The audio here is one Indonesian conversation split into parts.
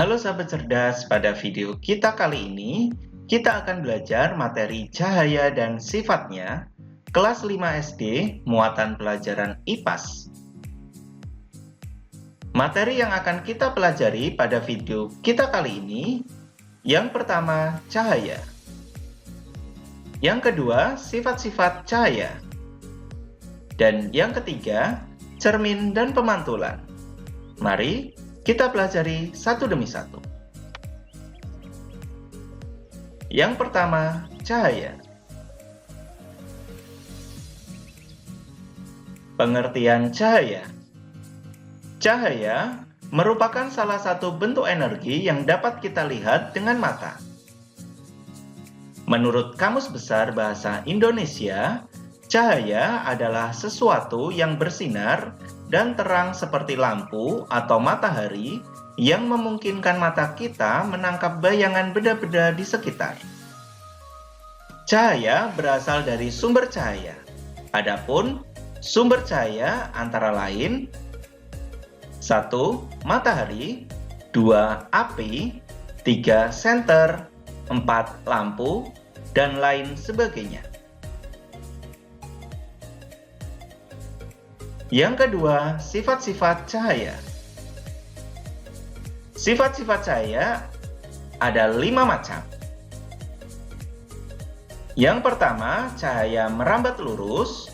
Halo sahabat cerdas, pada video kita kali ini, kita akan belajar materi cahaya dan sifatnya, kelas 5 SD, muatan pelajaran IPAS. Materi yang akan kita pelajari pada video kita kali ini, yang pertama, cahaya. Yang kedua, sifat-sifat cahaya. Dan yang ketiga, cermin dan pemantulan. Mari kita pelajari satu demi satu. Yang pertama, cahaya. Pengertian cahaya. Cahaya merupakan salah satu bentuk energi yang dapat kita lihat dengan mata. Menurut Kamus Besar Bahasa Indonesia, cahaya adalah sesuatu yang bersinar dan terang seperti lampu atau matahari yang memungkinkan mata kita menangkap bayangan benda-benda di sekitar. Cahaya berasal dari sumber cahaya. Adapun sumber cahaya antara lain 1. Matahari, 2. Api, 3. senter, 4. lampu, dan lain sebagainya. Yang kedua, sifat-sifat cahaya. Sifat-sifat cahaya ada 5 macam. Yang pertama, cahaya merambat lurus.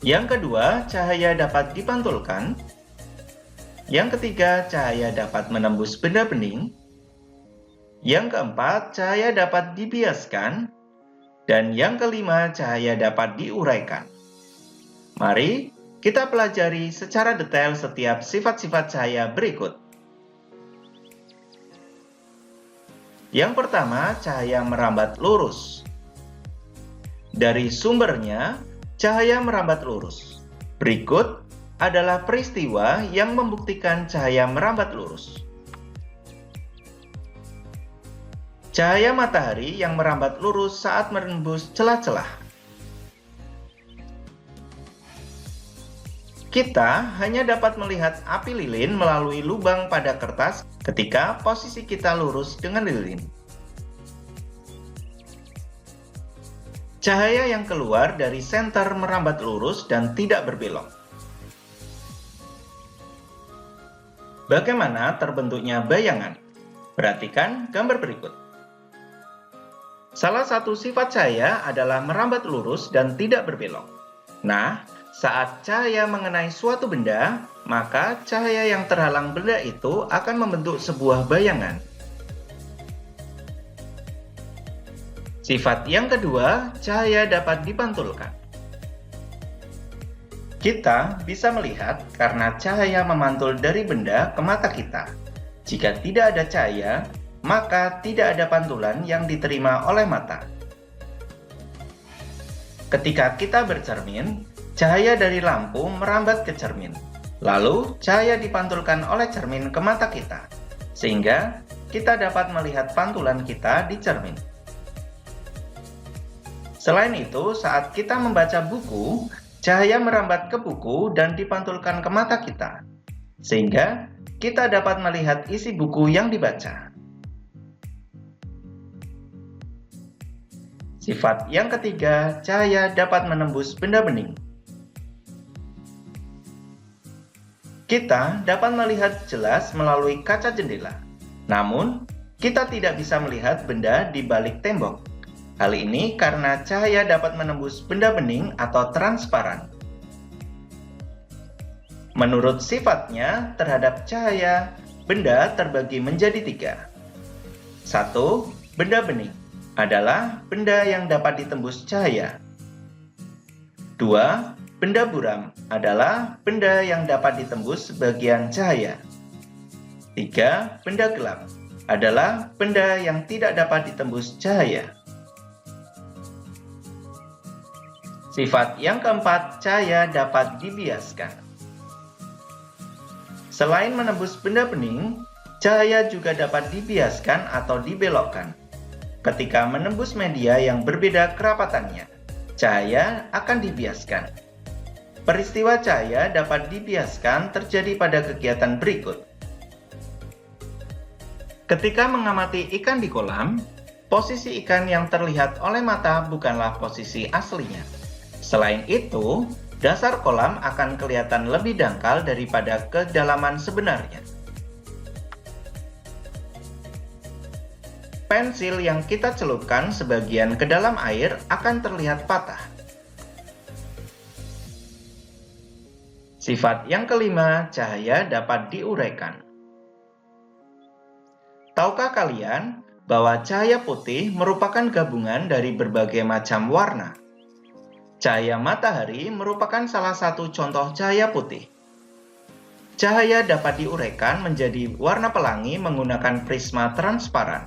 Yang kedua, cahaya dapat dipantulkan. Yang ketiga, cahaya dapat menembus benda bening. Yang keempat, cahaya dapat dibiaskan. Dan yang kelima, cahaya dapat diuraikan. Mari kita pelajari secara detail setiap sifat-sifat cahaya berikut. Yang pertama, cahaya merambat lurus. Dari sumbernya, cahaya merambat lurus. Berikut adalah peristiwa yang membuktikan cahaya merambat lurus. Cahaya matahari yang merambat lurus saat menembus celah-celah. Kita hanya dapat melihat api lilin melalui lubang pada kertas ketika posisi kita lurus dengan lilin. Cahaya yang keluar dari senter merambat lurus dan tidak berbelok. Bagaimana terbentuknya bayangan? Perhatikan gambar berikut. Salah satu sifat cahaya adalah merambat lurus dan tidak berbelok. Nah, saat cahaya mengenai suatu benda, maka cahaya yang terhalang benda itu akan membentuk sebuah bayangan. Sifat yang kedua, cahaya dapat dipantulkan. Kita bisa melihat karena cahaya memantul dari benda ke mata kita. Jika tidak ada cahaya, maka tidak ada pantulan yang diterima oleh mata. Ketika kita bercermin, cahaya dari lampu merambat ke cermin. Lalu, cahaya dipantulkan oleh cermin ke mata kita, sehingga kita dapat melihat pantulan kita di cermin. Selain itu, saat kita membaca buku, cahaya merambat ke buku dan dipantulkan ke mata kita, sehingga kita dapat melihat isi buku yang dibaca. Sifat yang ketiga, cahaya dapat menembus benda bening. Kita dapat melihat jelas melalui kaca jendela. Namun, kita tidak bisa melihat benda di balik tembok. Hal ini karena cahaya dapat menembus benda bening atau transparan. Menurut sifatnya terhadap cahaya, benda terbagi menjadi 3. 1. Benda bening adalah benda yang dapat ditembus cahaya. 2. Benda buram adalah benda yang dapat ditembus bagian cahaya. 3. Benda gelap adalah benda yang tidak dapat ditembus cahaya. Sifat yang keempat, cahaya dapat dibiaskan. Selain menembus benda bening, cahaya juga dapat dibiaskan atau dibelokkan. Ketika menembus media yang berbeda kerapatannya, cahaya akan dibiaskan. Peristiwa cahaya dapat dibiaskan terjadi pada kegiatan berikut. Ketika mengamati ikan di kolam, posisi ikan yang terlihat oleh mata bukanlah posisi aslinya. Selain itu, dasar kolam akan kelihatan lebih dangkal daripada kedalaman sebenarnya. Pensil yang kita celupkan sebagian ke dalam air akan terlihat patah. Sifat yang kelima, cahaya dapat diuraikan. Tahukah kalian bahwa cahaya putih merupakan gabungan dari berbagai macam warna? Cahaya matahari merupakan salah satu contoh cahaya putih. Cahaya dapat diuraikan menjadi warna pelangi menggunakan prisma transparan.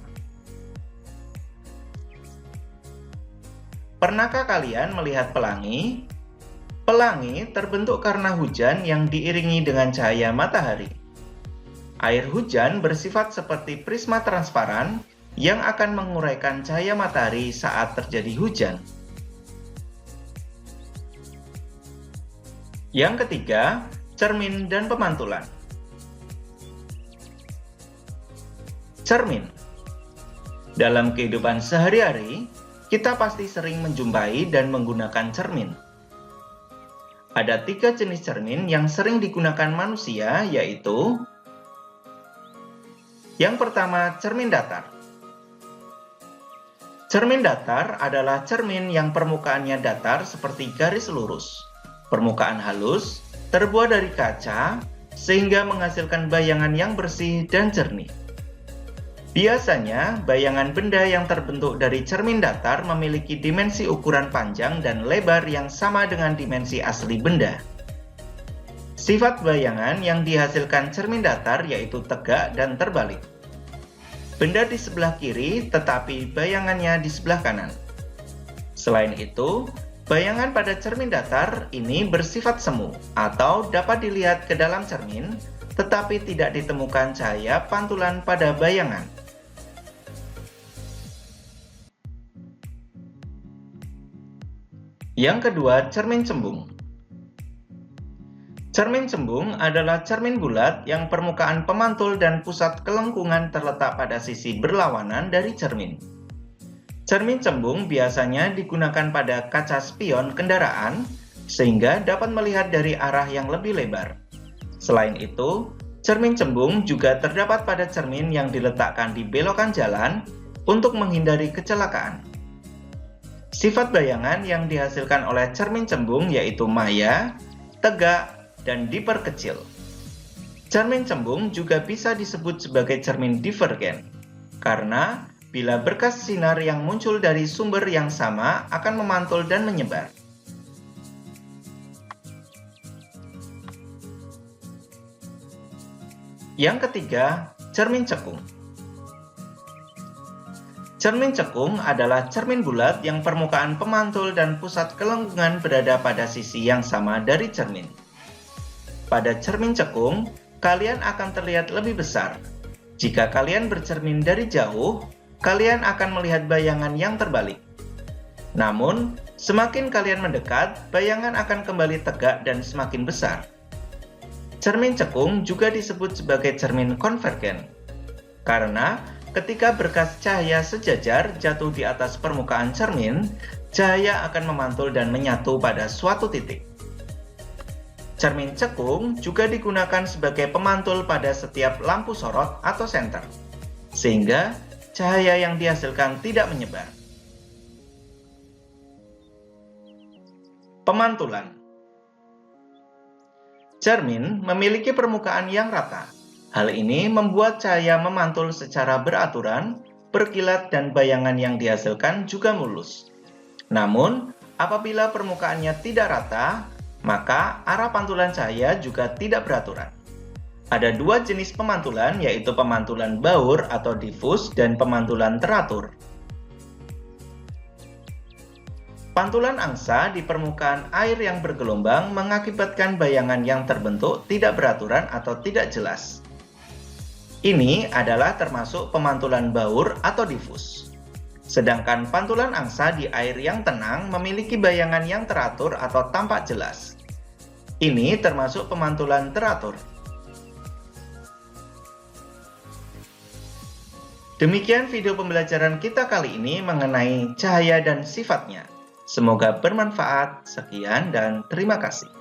Pernahkah kalian melihat pelangi? Pelangi terbentuk karena hujan yang diiringi dengan cahaya matahari. Air hujan bersifat seperti prisma transparan yang akan menguraikan cahaya matahari saat terjadi hujan. Yang ketiga, cermin dan pemantulan. Cermin. Dalam kehidupan sehari-hari, kita pasti sering menjumpai dan menggunakan cermin. Ada 3 jenis cermin yang sering digunakan manusia, yaitu yang pertama, cermin datar. Cermin datar adalah cermin yang permukaannya datar seperti garis lurus. Permukaan halus, terbuat dari kaca, sehingga menghasilkan bayangan yang bersih dan jernih. Biasanya, bayangan benda yang terbentuk dari cermin datar memiliki dimensi ukuran panjang dan lebar yang sama dengan dimensi asli benda. Sifat bayangan yang dihasilkan cermin datar yaitu tegak dan terbalik. Benda di sebelah kiri tetapi bayangannya di sebelah kanan. Selain itu, bayangan pada cermin datar ini bersifat semu atau dapat dilihat ke dalam cermin tetapi tidak ditemukan cahaya pantulan pada bayangan. Yang kedua, cermin cembung. Cermin cembung adalah cermin bulat yang permukaan pemantul dan pusat kelengkungan terletak pada sisi berlawanan dari cermin. Cermin cembung biasanya digunakan pada kaca spion kendaraan sehingga dapat melihat dari arah yang lebih lebar. Selain itu, cermin cembung juga terdapat pada cermin yang diletakkan di belokan jalan untuk menghindari kecelakaan. Sifat bayangan yang dihasilkan oleh cermin cembung yaitu maya, tegak, dan diperkecil. Cermin cembung juga bisa disebut sebagai cermin divergen, karena bila berkas sinar yang muncul dari sumber yang sama akan memantul dan menyebar. Yang ketiga, cermin cekung. Cermin cekung adalah cermin bulat yang permukaan pemantul dan pusat kelengkungan berada pada sisi yang sama dari cermin. Pada cermin cekung, kalian akan terlihat lebih besar. Jika kalian bercermin dari jauh, kalian akan melihat bayangan yang terbalik. Namun, semakin kalian mendekat, bayangan akan kembali tegak dan semakin besar. Cermin cekung juga disebut sebagai cermin konvergen, karena ketika berkas cahaya sejajar jatuh di atas permukaan cermin, cahaya akan memantul dan menyatu pada suatu titik. Cermin cekung juga digunakan sebagai pemantul pada setiap lampu sorot atau senter, sehingga cahaya yang dihasilkan tidak menyebar. Pemantulan. Cermin memiliki permukaan yang rata. Hal ini membuat cahaya memantul secara beraturan, berkilat, dan bayangan yang dihasilkan juga mulus. Namun, apabila permukaannya tidak rata, maka arah pantulan cahaya juga tidak beraturan. Ada 2 jenis pemantulan, yaitu pemantulan baur atau difus dan pemantulan teratur. Pantulan angsa di permukaan air yang bergelombang mengakibatkan bayangan yang terbentuk tidak beraturan atau tidak jelas. Ini adalah termasuk pemantulan baur atau difus. Sedangkan pantulan angsa di air yang tenang memiliki bayangan yang teratur atau tampak jelas. Ini termasuk pemantulan teratur. Demikian video pembelajaran kita kali ini mengenai cahaya dan sifatnya. Semoga bermanfaat. Sekian dan terima kasih.